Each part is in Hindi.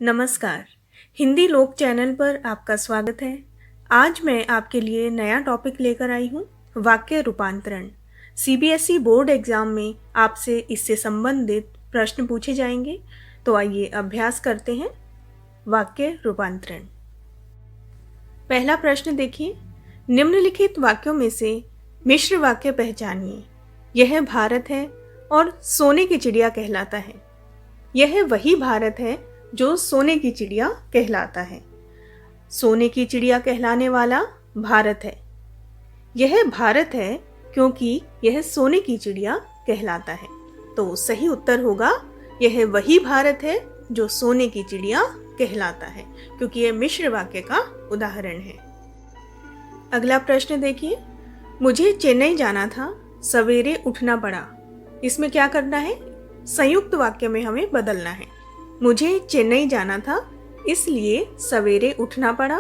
नमस्कार। हिंदी लोक चैनल पर आपका स्वागत है। आज मैं आपके लिए नया टॉपिक लेकर आई हूँ, वाक्य रूपांतरण। सीबीएसई बोर्ड एग्जाम में आपसे इससे संबंधित प्रश्न पूछे जाएंगे, तो आइए अभ्यास करते हैं। वाक्य रूपांतरण। पहला प्रश्न देखिए, निम्नलिखित वाक्यों में से मिश्र वाक्य पहचानिए। यह भारत है और सोने की चिड़िया कहलाता है। यह वही भारत है जो सोने की चिड़िया कहलाता है। सोने की चिड़िया कहलाने वाला भारत है। यह भारत है क्योंकि यह सोने की चिड़िया कहलाता है। तो सही उत्तर होगा, यह वही भारत है जो सोने की चिड़िया कहलाता है, क्योंकि यह मिश्र वाक्य का उदाहरण है। अगला प्रश्न देखिए, मुझे चेन्नई जाना था, सवेरे उठना पड़ा। इसमें क्या करना है? संयुक्त वाक्य में हमें बदलना है। मुझे चेन्नई जाना था, इसलिए सवेरे उठना पड़ा।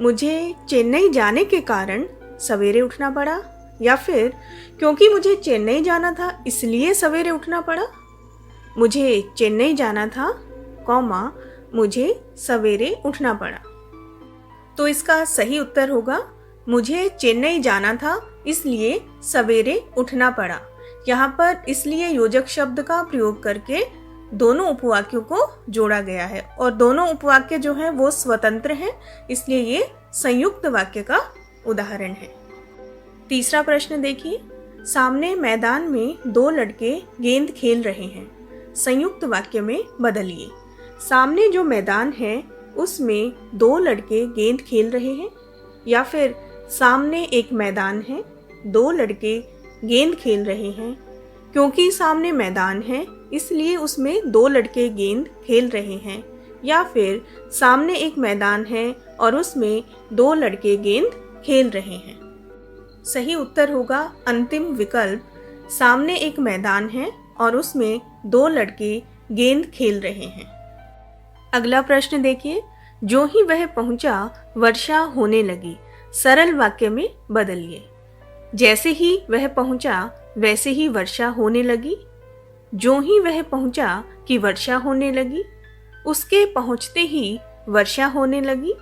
मुझे चेन्नई जाने के कारण सवेरे उठना पड़ा, या फिर क्योंकि मुझे चेन्नई जाना था इसलिए सवेरे उठना पड़ा। मुझे चेन्नई जाना था, मुझे सवेरे उठना पड़ा। तो इसका सही उत्तर होगा, मुझे चेन्नई जाना था इसलिए सवेरे उठना पड़ा। यहाँ पर इसलिए योजक शब्द का प्रयोग करके दोनों उपवाक्यों को जोड़ा गया है, और दोनों उपवाक्य जो हैं वो स्वतंत्र हैं, इसलिए ये संयुक्त वाक्य का उदाहरण है। तीसरा प्रश्न देखिए, सामने मैदान में दो लड़के गेंद खेल रहे हैं। संयुक्त वाक्य में बदलिए। सामने जो मैदान है उसमें दो लड़के गेंद खेल रहे हैं, या फिर सामने एक मैदान है, दो लड़के गेंद खेल रहे हैं। क्योंकि सामने मैदान है इसलिए उसमें दो लड़के गेंद खेल रहे हैं, या फिर सामने एक मैदान है और उसमें दो लड़के गेंद खेल रहे हैं। सही उत्तर होगा अंतिम विकल्प, सामने एक मैदान है और उसमें दो लड़के गेंद खेल रहे हैं। अगला प्रश्न देखिए, जो ही वह पहुंचा वर्षा होने लगी। सरल वाक्य में बदलिए। जैसे ही वह पहुंचा वैसे ही वर्षा होने लगी। जो ही वह पहुंचा कि वर्षा होने लगी। उसके पहुंचते ही वर्षा होने लगी।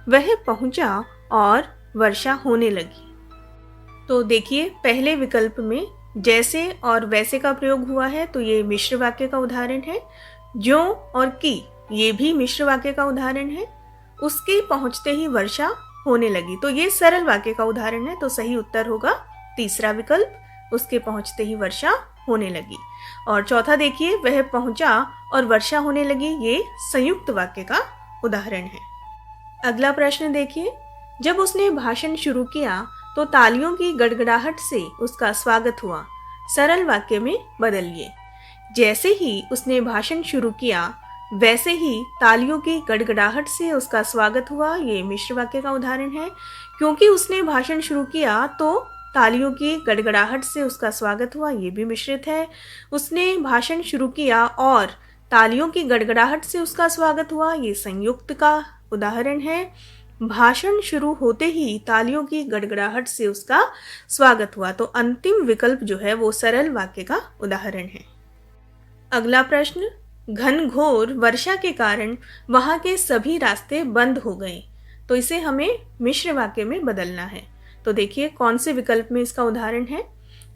वह पहुंचा और वर्षा होने लगी। तो देखिए, पहले विकल्प में जैसे और वैसे का प्रयोग हुआ है, तो ये मिश्र वाक्य का उदाहरण है। जो और की, ये भी मिश्र वाक्य का उदाहरण है। उसके पहुंचते ही वर्षा होने लगी, तो ये सरल वाक्य का उदाहरण है। तो सही उत्तर होगा तीसरा विकल्प, उसके पहुंचते ही वर्षा होने लगी। और चौथा देखिए, वह पहुंचा और वर्षा होने लगी, ये संयुक्त वाक्य का उदाहरण है। अगला प्रश्न देखिए, जब उसने भाषण शुरू किया तो तालियों की गड़गड़ाहट से उसका स्वागत हुआ। सरल वाक्य में बदलिए। जैसे ही उसने भाषण शुरू किया वैसे ही तालियों की गड़गड़ाहट से उसका स्वागत हुआ, ये मिश्र वाक्य का उदाहरण है। क्योंकि उसने भाषण शुरू किया तो तालियों की गड़गड़ाहट से उसका स्वागत हुआ, ये भी मिश्रित है। उसने भाषण शुरू किया और तालियों की गड़गड़ाहट से उसका स्वागत हुआ, ये संयुक्त का उदाहरण है। भाषण शुरू होते ही तालियों की गड़गड़ाहट से उसका स्वागत हुआ, तो अंतिम विकल्प जो है वो सरल वाक्य का उदाहरण है। अगला प्रश्न, घनघोर वर्षा के कारण वहां के सभी रास्ते बंद हो गए। तो इसे हमें मिश्र वाक्य में बदलना है। तो देखिए, कौन से विकल्प में इसका उदाहरण है?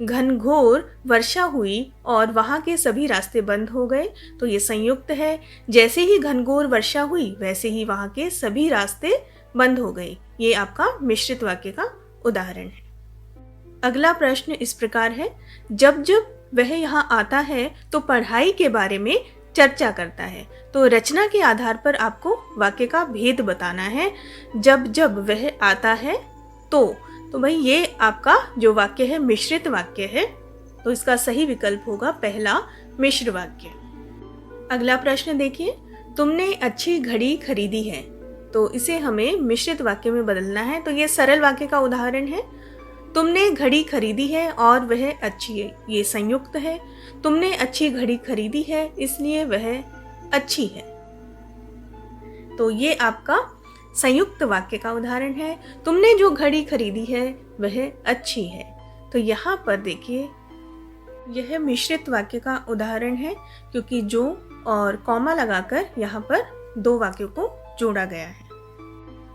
घनघोर वर्षा हुई और वहां के सभी रास्ते बंद हो गए, तो ये संयुक्त है। जैसे ही घनघोर वर्षा हुई वैसे ही वहां के सभी रास्ते बंद हो गए, ये आपका मिश्रित वाक्य का उदाहरण है। अगला प्रश्न इस प्रकार है, जब जब वह यहाँ आता है तो पढ़ाई के बारे में चर्चा करता है। तो रचना के आधार पर आपको वाक्य का भेद बताना है। जब जब वह आता है तो भाई ये आपका जो वाक्य है मिश्रित वाक्य है, तो इसका सही विकल्प होगा पहला मिश्र वाक्य। अगला प्रश्न देखिए, तुमने अच्छी घड़ी खरीदी है। तो इसे हमें मिश्रित वाक्य में बदलना है। तो ये सरल वाक्य का उदाहरण है। तुमने घड़ी खरीदी है और वह अच्छी है, ये संयुक्त है। तुमने अच्छी घड़ी खरीदी है इसलिए वह अच्छी है, तो ये आपका संयुक्त वाक्य का उदाहरण है। तुमने जो घड़ी खरीदी है वह अच्छी है। तो यहाँ पर देखिए, यह मिश्रित वाक्य का उदाहरण है, क्योंकि जो और कॉमा लगाकर यहाँ पर दो वाक्यों को जोड़ा गया है।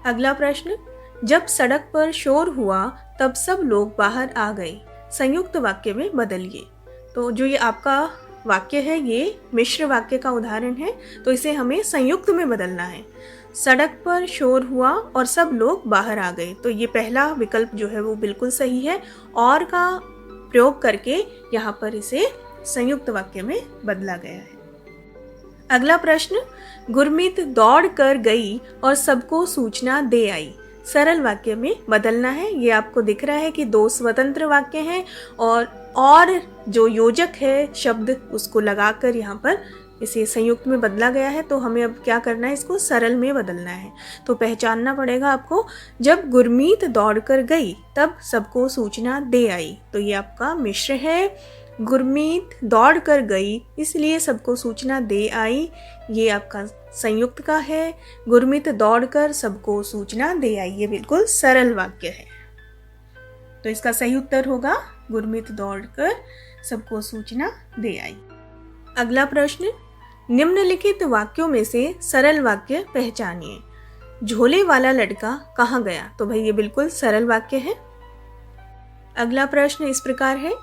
अगला प्रश्न, जब सड़क पर शोर हुआ तब सब लोग बाहर आ गए, संयुक्त वाक्य में बदलिए। तो जो ये आपका वाक्य है ये मिश्र वाक्य का उदाहरण है, तो इसे हमें संयुक्त में बदलना है। सड़क पर शोर हुआ और सब लोग बाहर आ गए, तो ये पहला विकल्प जो है वो बिल्कुल सही है। और का प्रयोग करके यहाँ पर इसे संयुक्त वाक्य में बदला गया है। अगला प्रश्न, गुरमीत दौड़ कर गई और सबको सूचना दे आई, सरल वाक्य में बदलना है। ये आपको दिख रहा है कि दो स्वतंत्र वाक्य हैं और जो योजक है शब्द उसको लगाकर यहाँ पर इसे संयुक्त में बदला गया है। तो हमें अब क्या करना है, इसको सरल में बदलना है। तो पहचानना पड़ेगा आपको, जब गुरमीत दौड़कर गई तब सबको सूचना दे आई, तो ये आपका मिश्र है। गुरमीत दौड़ कर गई इसलिए सबको सूचना दे आई, ये आपका संयुक्त का है। गुरमीत दौड़कर सबको सूचना दे आई, ये बिल्कुल सरल वाक्य है। तो इसका सही उत्तर होगा गुरमीत दौड़कर सबको सूचना दे आई। अगला प्रश्न, निम्नलिखित वाक्यों में से सरल वाक्य पहचानिए। झोले वाला लड़का कहाँ गया, तो भाई ये बिल्कुल सरल वाक्य है। अगला प्रश्न इस प्रकार है,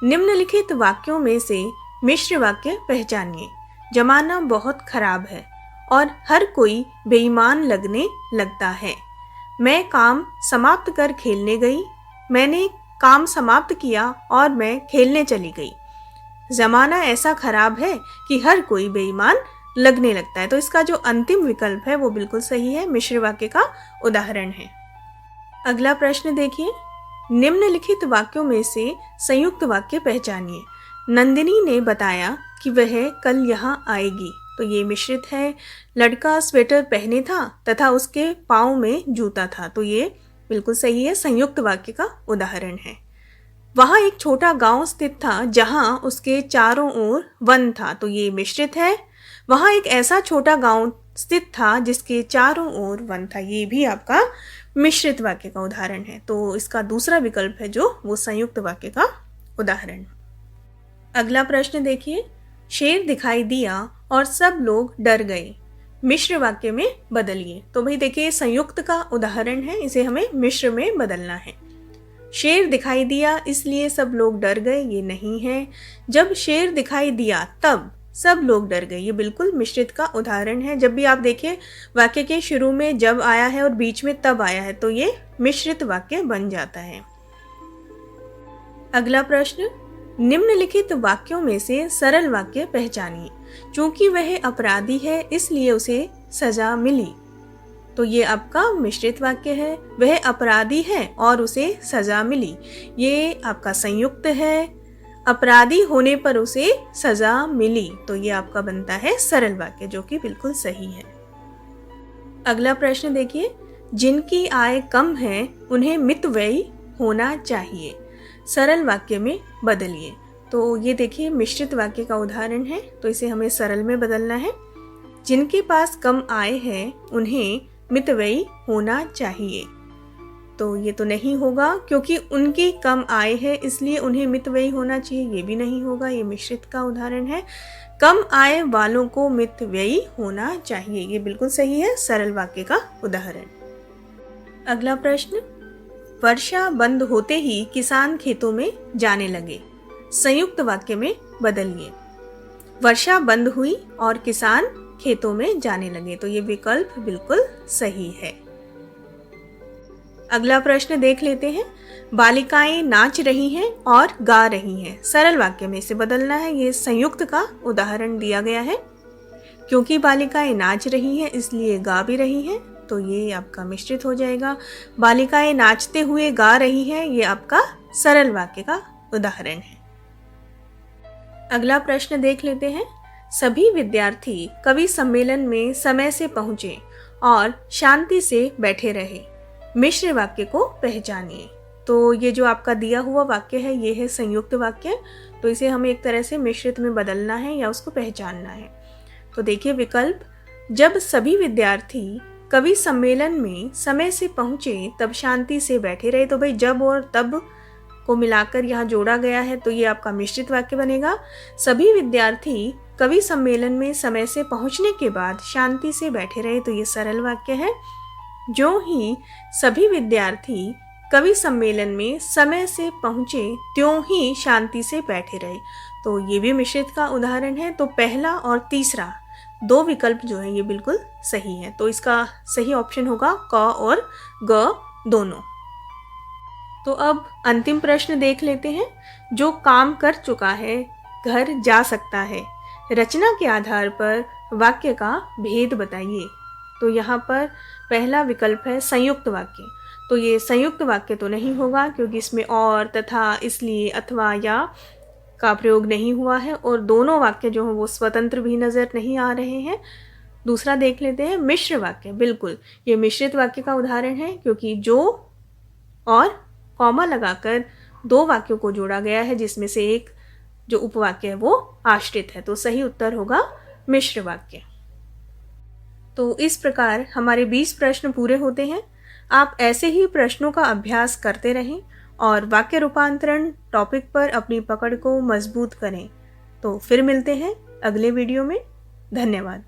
निम्नलिखित वाक्यों में से मिश्र वाक्य पहचानिए। जमाना बहुत खराब है और हर कोई बेईमान लगने लगता है। मैं काम समाप्त कर खेलने गई, मैंने काम समाप्त किया और मैं खेलने चली गई। जमाना ऐसा खराब है कि हर कोई बेईमान लगने लगता है। तो इसका जो अंतिम विकल्प है वो बिल्कुल सही है, मिश्र वाक्य का उदाहरण है। अगला प्रश्न देखिए, निम्नलिखित वाक्यों में से संयुक्त वाक्य पहचानिए। नंदिनी ने बताया कि वह कल यहाँ आएगी, तो ये मिश्रित है। लड़का स्वेटर पहने था तथा उसके पाँव में जूता था, तो ये बिल्कुल सही है, संयुक्त वाक्य का उदाहरण है। वहाँ एक छोटा गांव स्थित था जहाँ उसके चारों ओर वन था, तो ये मिश्रित है। वहाँ एक ऐसा छोटा गांव स्थित था जिसके चारों ओर वन था, ये भी आपका मिश्रित वाक्य का उदाहरण है। तो इसका दूसरा विकल्प है जो वो संयुक्त वाक्य का उदाहरण। अगला प्रश्न देखिए, शेर दिखाई दिया और सब लोग डर गए, मिश्र वाक्य में बदलिए। तो भाई देखिए संयुक्त का उदाहरण है, इसे हमें मिश्र में बदलना है। शेर दिखाई दिया इसलिए सब लोग डर गए, ये नहीं है। जब शेर दिखाई दिया तब सब लोग डर गए, ये बिल्कुल मिश्रित का उदाहरण है। जब भी आप देखिए वाक्य के शुरू में जब आया है और बीच में तब आया है तो ये मिश्रित वाक्य बन जाता है। अगला प्रश्न, निम्नलिखित वाक्यों में से सरल वाक्य पहचानिए। चूंकि वह अपराधी है इसलिए उसे सजा मिली, तो ये आपका मिश्रित वाक्य है। वह अपराधी है और उसे सजा मिली, ये आपका संयुक्त है। अपराधी होने पर उसे सजा मिली, तो ये आपका बनता है सरल वाक्य, जो कि बिल्कुल सही है। अगला प्रश्न देखिए, जिनकी आय कम है उन्हें मितव्ययी होना चाहिए, सरल वाक्य में बदलिए। तो ये देखिए मिश्रित वाक्य का उदाहरण है, तो इसे हमें सरल में बदलना है। जिनके पास कम आय है उन्हें मितव्ययी होना चाहिए, तो ये तो नहीं होगा, क्योंकि उनकी कम आय है इसलिए उन्हें मितव्ययी होना चाहिए, ये भी नहीं होगा, ये मिश्रित का उदाहरण है। कम आय वालों को मितव्ययी होना चाहिए, ये बिल्कुल सही है, सरल वाक्य का उदाहरण। अगला प्रश्न, वर्षा बंद होते ही किसान खेतों में जाने लगे, संयुक्त वाक्य में बदलिए। वर्षा बंद हुई और किसान खेतों में जाने लगे, तो ये विकल्प बिल्कुल सही है। अगला प्रश्न देख लेते हैं, बालिकाएं नाच रही हैं और गा रही हैं, सरल वाक्य में इसे बदलना है। ये संयुक्त का उदाहरण दिया गया है। क्योंकि बालिकाएं नाच रही हैं इसलिए गा भी रही हैं, तो ये आपका मिश्रित हो जाएगा। बालिकाएं नाचते हुए गा रही हैं, ये आपका सरल वाक्य का उदाहरण है। अगला प्रश्न देख लेते हैं, सभी विद्यार्थी कवि सम्मेलन में समय से पहुंचे और शांति से बैठे रहे, मिश्र वाक्य को पहचानिए। तो ये जो आपका दिया हुआ वाक्य है ये है संयुक्त वाक्य, तो इसे हमें एक तरह से मिश्रित में बदलना है या उसको पहचानना है। तो देखिए विकल्प, जब सभी विद्यार्थी कवि सम्मेलन में समय से पहुंचे तब शांति से बैठे रहे, तो भाई जब और तब को मिलाकर यहाँ जोड़ा गया है, तो ये आपका मिश्रित वाक्य बनेगा। सभी विद्यार्थी कवि सम्मेलन में समय से पहुंचने के बाद शांति से बैठे रहे, तो ये सरल वाक्य है। जो ही सभी विद्यार्थी कवि सम्मेलन में समय से पहुंचे त्यों ही शांति से बैठे रहे, तो ये भी मिश्रित का उदाहरण है। तो पहला और तीसरा दो विकल्प जो है ये बिल्कुल सही है। तो इसका सही ऑप्शन होगा क और ग दोनों। तो अब अंतिम प्रश्न देख लेते हैं। जो काम कर चुका है घर जा सकता है, रचना के आधार पर वाक्य का भेद बताइए। तो यहाँ पर पहला विकल्प है संयुक्त वाक्य। तो ये संयुक्त वाक्य तो नहीं होगा, क्योंकि इसमें और, तथा, इसलिए, अथवा, या का प्रयोग नहीं हुआ है, और दोनों वाक्य जो हैं वो स्वतंत्र भी नज़र नहीं आ रहे हैं। दूसरा देख लेते हैं मिश्र वाक्य। बिल्कुल ये मिश्रित वाक्य का उदाहरण है, क्योंकि जो और कॉमा लगाकर दो वाक्यों को जोड़ा गया है, जिसमें से एक जो उपवाक्य है वो आश्रित है। तो सही उत्तर होगा मिश्र वाक्य। तो इस प्रकार हमारे 20 प्रश्न पूरे होते हैं। आप ऐसे ही प्रश्नों का अभ्यास करते रहें और वाक्य रूपांतरण टॉपिक पर अपनी पकड़ को मजबूत करें। तो फिर मिलते हैं अगले वीडियो में। धन्यवाद।